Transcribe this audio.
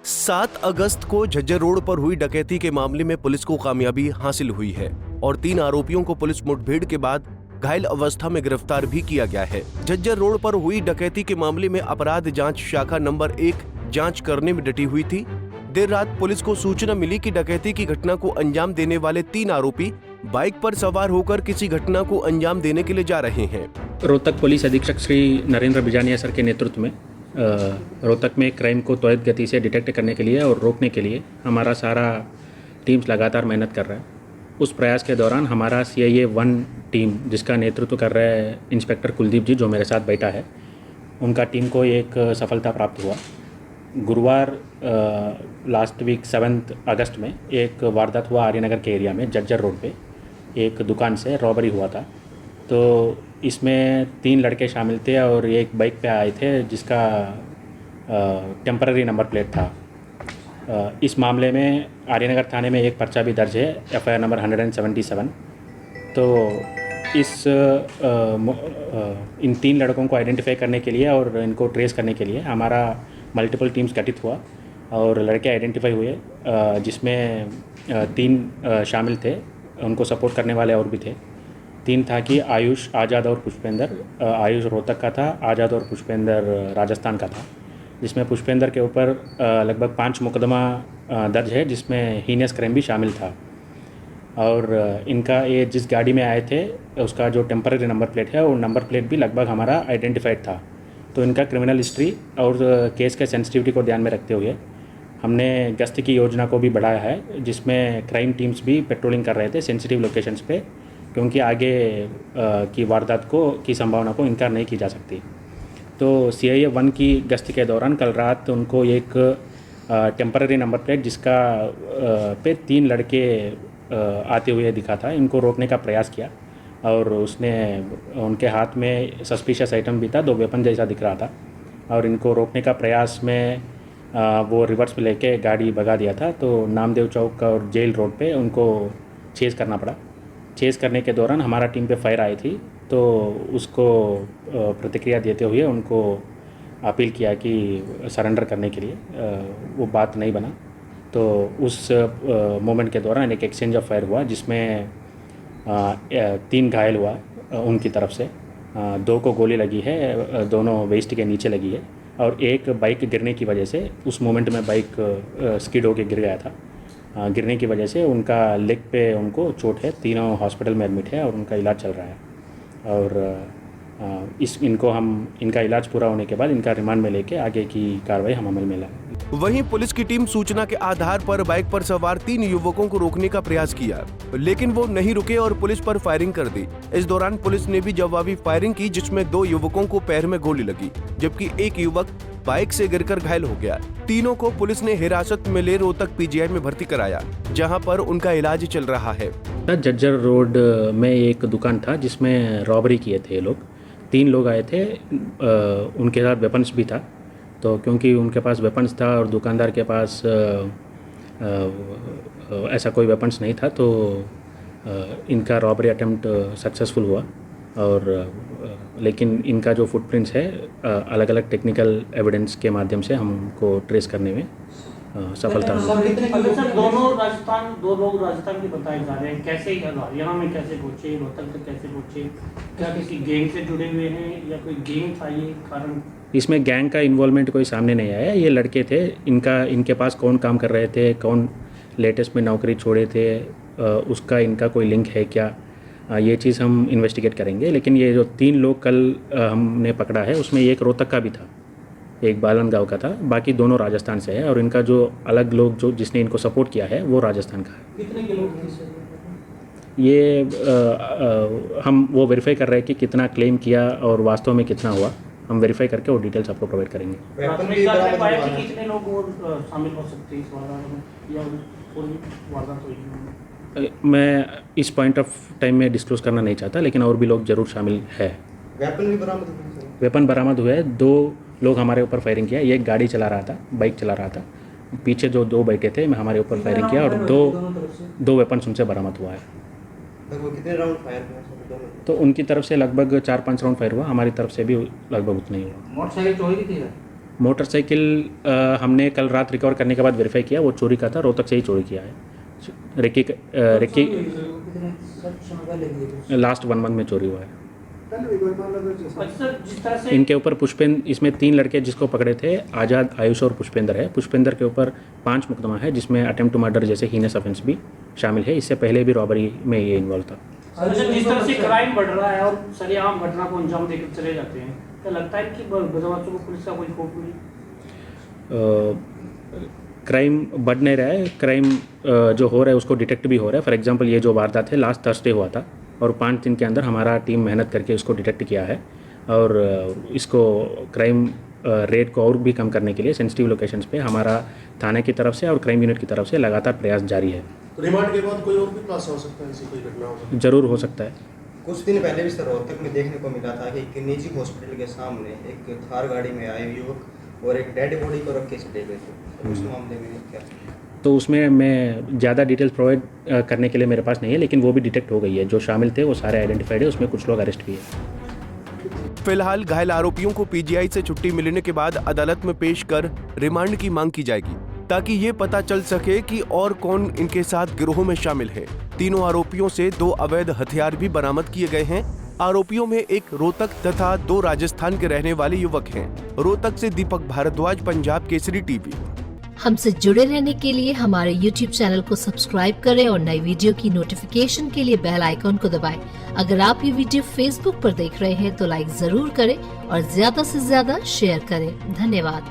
7 अगस्त को झज्जर रोड पर हुई डकैती के मामले में पुलिस को कामयाबी हासिल हुई है और 3 आरोपियों को पुलिस मुठभेड़ के बाद घायल अवस्था में गिरफ्तार भी किया गया है। झज्जर रोड पर हुई डकैती के मामले में अपराध जांच शाखा नंबर 1 जांच करने में डटी हुई थी। देर रात पुलिस को सूचना मिली कि डकैती की घटना को अंजाम देने वाले 3 आरोपी बाइक पर सवार होकर किसी घटना को अंजाम देने के लिए जा रहे हैं। रोहतक पुलिस अधीक्षक श्री नरेंद्र बिजानिया सर के नेतृत्व में रोहतक में क्राइम को त्वरित गति से डिटेक्ट करने के लिए और रोकने के लिए हमारा सारा टीम्स लगातार मेहनत कर रहा है। उस प्रयास के दौरान हमारा CIA 1 टीम, जिसका नेतृत्व कर रहे हैं इंस्पेक्टर कुलदीप जी, जो मेरे साथ बैठा है, उनका टीम को एक सफलता प्राप्त हुआ। गुरुवार लास्ट वीक 7 अगस्त में एक वारदात हुआ आर्यनगर के एरिया में, झज्जर रोड पे एक दुकान से रॉबरी हुआ था। तो इसमें 3 लड़के शामिल थे और एक बाइक पे आए थे जिसका टेम्पररी नंबर प्लेट था। इस मामले में आर्यनगर थाने में एक पर्चा भी दर्ज है, FIR नंबर 177। तो इन 3 लड़कों को आइडेंटिफाई करने के लिए और इनको ट्रेस करने के लिए हमारा मल्टीपल टीम्स गठित हुआ और लड़के आइडेंटिफाई हुए, जिसमें 3 शामिल थे। उनको सपोर्ट करने वाले और भी थे। 3 था कि आयुष, आज़ाद और पुष्पेंद्र। आयुष रोहतक का था, आज़ाद और पुष्पेंद्र राजस्थान का था। जिसमें पुष्पेंद्र के ऊपर लगभग 5 मुकदमा दर्ज है, जिसमें हीनियस क्राइम भी शामिल था। और इनका ये जिस गाड़ी में आए थे उसका जो टेम्पररी नंबर प्लेट है, वो नंबर प्लेट भी लगभग हमारा आइडेंटिफाइड था। तो इनका क्रिमिनल हिस्ट्री और केस के सेंसिटिविटी को ध्यान में रखते हुए हमने गश्त की योजना को भी बढ़ाया है, जिसमें क्राइम टीम्स भी पेट्रोलिंग कर रहे थे सेंसिटिव लोकेशंस पे, क्योंकि आगे की वारदात की संभावना को इनकार नहीं की जा सकती। तो CIA 1 की गश्त के दौरान कल रात उनको एक टेम्पररी नंबर प्लेट जिसका पे 3 लड़के आते हुए दिखा था, इनको रोकने का प्रयास किया और उसने उनके हाथ में सस्पिशियस आइटम भी था, 2 वेपन जैसा दिख रहा था। और इनको रोकने का प्रयास में वो रिवर्स में लेके गाड़ी भगा दिया था। तो नामदेव चौक और जेल रोड पे उनको चेज़ करना पड़ा। चेज़ करने के दौरान हमारा टीम पे फायर आई थी, तो उसको प्रतिक्रिया देते हुए उनको अपील किया कि सरेंडर करने के लिए। वो बात नहीं बना। तो उस मोमेंट के दौरान एक एक्सचेंज ऑफ फायर हुआ, जिसमें 3 घायल हुआ उनकी तरफ से। 2 को गोली लगी है, दोनों वेस्ट के नीचे लगी है। और एक बाइक गिरने की वजह से, उस मोमेंट में बाइक स्किड होकर गिर गया था। गिरने की वजह से उनका लेग पे उनको चोट है। तीनों हॉस्पिटल में एडमिट है और उनका इलाज चल रहा है। और इनका इलाज पूरा होने के बाद इनका रिमांड में लेके आगे की कार्रवाई हम अमल में लाएंगे। वहीं पुलिस की टीम सूचना के आधार पर बाइक पर सवार 3 युवकों को रोकने का प्रयास किया, लेकिन वो नहीं रुके और पुलिस पर फायरिंग कर दी। इस दौरान पुलिस ने भी जवाबी फायरिंग की, जिसमें 2 युवकों को पैर में गोली लगी, जबकि एक युवक बाइक से गिरकर घायल हो गया। तीनों को पुलिस ने हिरासत में ले रोहतक PGI में भर्ती कराया, जहां पर उनका इलाज चल रहा है। झज्जर रोड में एक दुकान था जिसमें रॉबरी किए थे लोग। 3 लोग आए थे, उनके साथ वेपन्स भी था। तो क्योंकि उनके पास वेपन्स था और दुकानदार के पास ऐसा कोई वेपन्स नहीं था, तो इनका रॉबरी अटेम्प्ट सक्सेसफुल हुआ। और लेकिन इनका जो फुटप्रिंट्स है अलग अलग टेक्निकल एविडेंस के माध्यम से हमको ट्रेस करने में सफलता मिली। दो लोग राजस्थान के बताए जा रहे हैं, कैसे हरियाणा में कैसे पहुँचे, रोहतक तक कैसे पहुँचे? क्या किसी गैंग से जुड़े हुए हैं या कोई गैंग था ये कारण? इसमें गैंग का इन्वॉल्वमेंट कोई सामने नहीं आया। ये लड़के थे, इनके पास कौन काम कर रहे थे, कौन लेटेस्ट में नौकरी छोड़े थे, उसका इनका कोई लिंक है क्या, ये चीज़ हम इन्वेस्टिगेट करेंगे। लेकिन ये जो 3 लोग कल हमने पकड़ा है, उसमें एक रोहतक का भी था, एक बालन गाँव का था, बाकी दोनों राजस्थान से है। और इनका जो अलग लोग जिसने इनको सपोर्ट किया है वो राजस्थान का है। कितने के लोग ये हम वो वेरीफाई कर रहे हैं कि कितना क्लेम किया और वास्तव में कितना हुआ। हम वेरीफाई करके वो डिटेल्स आपको प्रोवाइड करेंगे। कितने लोग और शामिल हो सकते हैं इस वारदात में या पूरी वारदात हुई? मैं इस पॉइंट ऑफ टाइम में डिस्क्लोज करना नहीं चाहता, लेकिन और भी लोग जरूर शामिल है। वेपन बरामद हुए। 2 लोग हमारे ऊपर फायरिंग किया। एक गाड़ी चला रहा था, बाइक चला रहा था, पीछे जो 2 बैठे थे हमारे ऊपर फायरिंग किया और 2 वेपन उनसे बरामद हुआ है। कितने राउंड फायर किया? तो उनकी तरफ से लगभग 4-5 राउंड फायर हुआ, हमारी तरफ से भी लगभग उतना ही हुआ। मोटरसाइकिल चोरी की थी? मोटरसाइकिल हमने कल रात रिकवर करने के बाद वेरीफाई किया, वो चोरी का था, रोहतक से ही चोरी किया है। रेकी लास्ट 1 मंथ में चोरी हुआ है। अच्छा, जिस तरह से इनके ऊपर पुष्पेंद्र, इसमें 3 लड़के जिसको पकड़े थे, आज़ाद, आयुष और पुष्पेंद्र है। पुष्पेंद्र के ऊपर 5 मुकदमा है, जिसमें अटेम्प्ट टू मर्डर जैसे हीनस ऑफेंस भी शामिल है। इससे पहले भी रॉबरी में ये इन्वॉल्व था। अच्छा, जिस तरह से क्राइम बढ़ रहा है और सरेआम घटना को अंजाम देकर चले जाते हैं, क्या लगता है कि बदमाशों को पुलिस का कोई खौफ नहीं? क्राइम बढ़ नहीं रहा है, क्राइम जो हो रहा है उसको डिटेक्ट भी हो रहा है। फॉर एग्जांपल ये जो वारदात है लास्ट थर्सडे हुआ था और 5 दिन के अंदर हमारा टीम मेहनत करके इसको डिटेक्ट किया है और इसको क्राइम रेट को और भी कम करने के लिए सेंसिटिव लोकेशंस पे हमारा थाने की तरफ से और क्राइम यूनिट की तरफ से लगातार प्रयास जारी है। रिमांड के बाद कोई और भी खुलासा हो सकता है, ऐसी कोई घटना होगा? ज़रूर हो सकता है। कुछ दिन पहले भी सर रोहतक में देखने को मिला था कि एक निजी हॉस्पिटल के सामने एक थार गाड़ी में आए युवक और एक डेड बॉडी को रख के चले गए थे। उस मामले में क्या? तो उसमें मैं ज़्यादा डिटेल्स प्रोवाइड करने के लिए मेरे पास नहीं है, लेकिन वो भी डिटेक्ट हो गई है। जो शामिल थे वो सारे आइडेंटिफाइड है, उसमें कुछ लोग अरेस्ट भी है। फिलहाल घायल आरोपियों को पीजीआई से छुट्टी मिलने के बाद अदालत में पेश कर रिमांड की मांग की जाएगी, ताकि ये पता चल सके कि और कौन इनके साथ गिरोह में शामिल है। तीनों आरोपियों से 2 अवैध हथियार भी बरामद किए गए हैं। आरोपियों में एक रोहतक तथा 2 राजस्थान के रहने वाले युवक हैं। रोहतक से दीपक भारद्वाज, पंजाब केसरी टीवी। हमसे जुड़े रहने के लिए हमारे YouTube चैनल को सब्सक्राइब करें और नई वीडियो की नोटिफिकेशन के लिए बेल आइकॉन को दबाएं। अगर आप ये वीडियो Facebook पर देख रहे हैं तो लाइक जरूर करें और ज्यादा से ज्यादा शेयर करें। धन्यवाद।